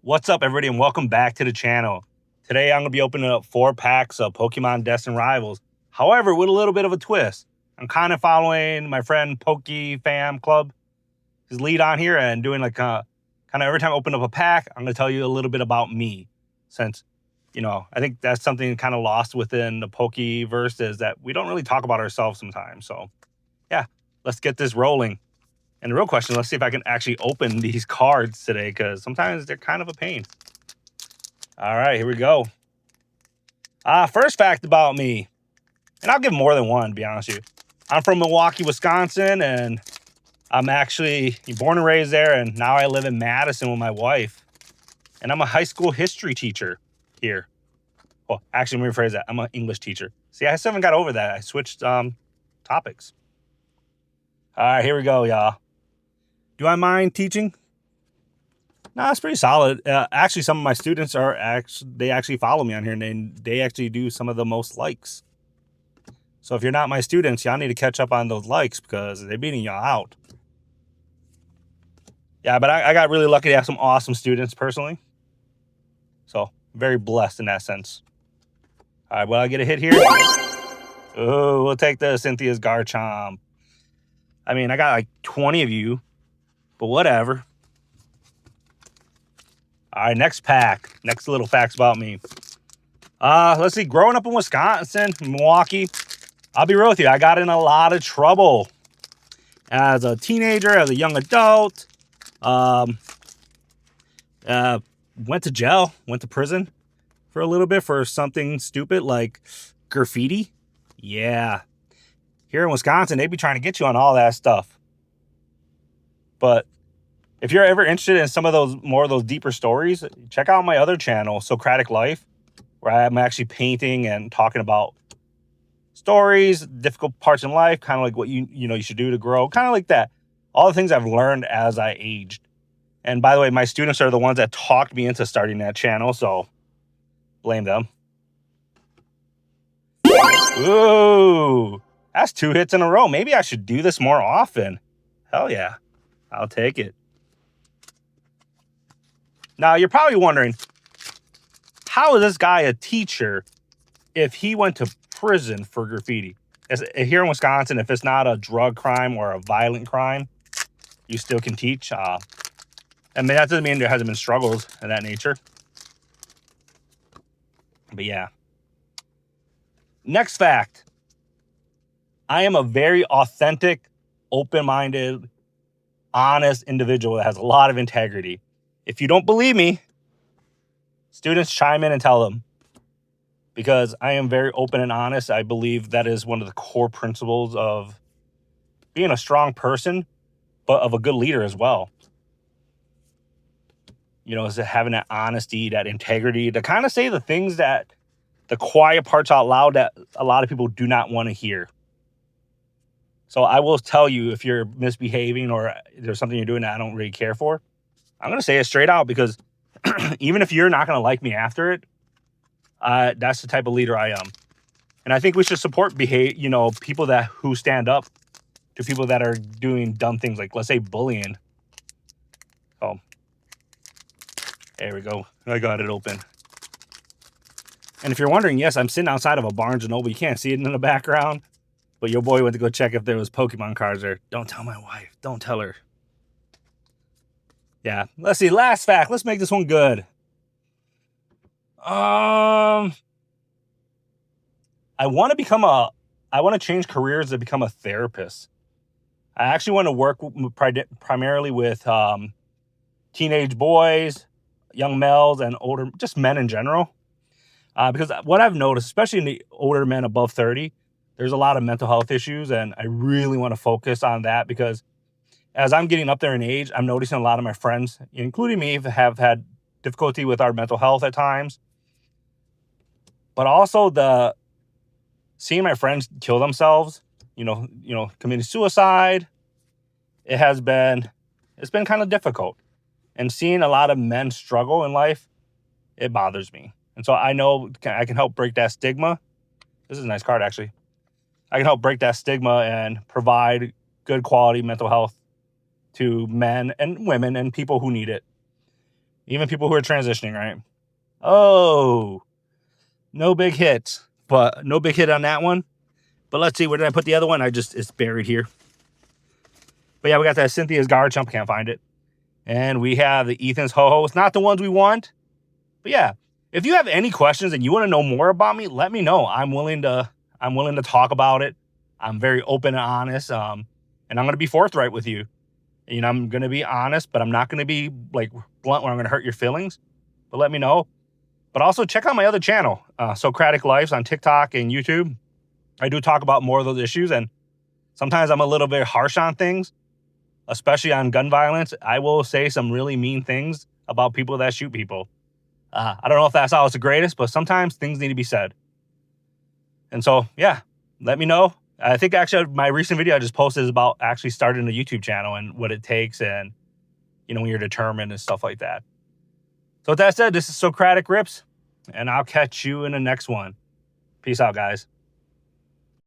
What's up, everybody, and welcome back to the channel. Today, I'm going to be opening up 4 packs of Pokemon Destined Rivals. However, with a little bit of a twist. I'm kind of following my friend Poke Fam Club, his lead on here, and doing like kind of every time I open up a pack, I'm going to tell you a little bit about me. Since, I think that's something kind of lost within the Pokeverse is that we don't really talk about ourselves sometimes. So, yeah, let's get this rolling. And the real question, let's see if I can actually open these cards today, because sometimes they're kind of a pain. All right, here we go. First fact about me, and I'll give more than one, to be honest with you. I'm from Milwaukee, Wisconsin, and I'm actually born and raised there, and now I live in Madison with my wife. And I'm a high school history teacher here. Well, actually, let me rephrase that. I'm an English teacher. See, I still haven't got over that. I switched topics. All right, here we go, y'all. Do I mind teaching? No, it's pretty solid. Actually, some of my students they actually follow me on here, and they actually do some of the most likes. So if you're not my students, y'all need to catch up on those likes because they're beating y'all out. Yeah, but I got really lucky to have some awesome students personally. So very blessed in that sense. All right, will I get a hit here? Oh, we'll take the Cynthia's Garchomp. I mean, I got like 20 of you, but whatever. All right, next pack. Next little facts about me. Let's see. Growing up in Wisconsin, Milwaukee, I'll be real with you. I got in a lot of trouble as a teenager, as a young adult. Went to jail, went to prison for a little bit for something stupid like graffiti. Yeah. Here in Wisconsin, they be trying to get you on all that stuff. But if you're ever interested in some of those more of those deeper stories, check out my other channel, Socratic Life, where I'm actually painting and talking about stories, difficult parts in life, kind of like what you should do to grow, kind of like that. All the things I've learned as I aged. And by the way, my students are the ones that talked me into starting that channel, so blame them. Ooh, that's 2 hits in a row. Maybe I should do this more often. Hell yeah, I'll take it. Now, you're probably wondering, how is this guy a teacher if he went to prison for graffiti? Here in Wisconsin, if it's not a drug crime or a violent crime, you still can teach. I mean, that doesn't mean there hasn't been struggles of that nature. But yeah. Next fact. I am a very authentic, open-minded, honest individual that has a lot of integrity. If you don't believe me, students chime in and tell them. Because I am very open and honest. I believe that is one of the core principles of being a strong person, but of a good leader as well. Is having that honesty, that integrity, to kind of say the things that the quiet parts out loud that a lot of people do not want to hear. So I will tell you if you're misbehaving or there's something you're doing that I don't really care for. I'm going to say it straight out because even if you're not going to like me after it, that's the type of leader I am. And I think we should support people who stand up to people that are doing dumb things like, let's say, bullying. Oh, there we go. I got it open. And if you're wondering, yes, I'm sitting outside of a Barnes & Noble. You can't see it in the background. But your boy went to go check if there was Pokemon cards there. Don't tell my wife. Don't tell her. Yeah. Let's see. Last fact. Let's make this one good. I want to change careers to become a therapist. I actually want to work primarily with teenage boys, young males, and older, just men in general. Because what I've noticed, especially in the older men above 30, there's a lot of mental health issues, and I really want to focus on that because as I'm getting up there in age, I'm noticing a lot of my friends, including me, have had difficulty with our mental health at times. But also seeing my friends kill themselves, committing suicide, it's been kind of difficult. And seeing a lot of men struggle in life, it bothers me. And so I know I can help break that stigma. This is a nice card, actually. I can help break that stigma and provide good quality mental health to men and women and people who need it. even people who are transitioning, right? Oh, no big hit, but no big hit on that one. But let's see, where did I put the other one? It's buried here. But yeah, we got that Cynthia's Garchomp, can't find it. And we have the Ethan's Ho-Ho. It's not the ones we want. But yeah, if you have any questions and you want to know more about me, let me know. I'm willing to talk about it. I'm very open and honest. And I'm going to be forthright with you. You know, I'm going to be honest, but I'm not going to be like blunt where I'm going to hurt your feelings. But let me know. But also check out my other channel, Socratic Lives on TikTok and YouTube. I do talk about more of those issues, and sometimes I'm a little bit harsh on things, especially on gun violence. I will say some really mean things about people that shoot people. I don't know if that's always the greatest, but sometimes things need to be said. And so, yeah, let me know. I think actually my recent video I just posted is about actually starting a YouTube channel and what it takes, and, you know, when you're determined and stuff like that. So with that said, this is Socratic Rips, and I'll catch you in the next one. Peace out, guys.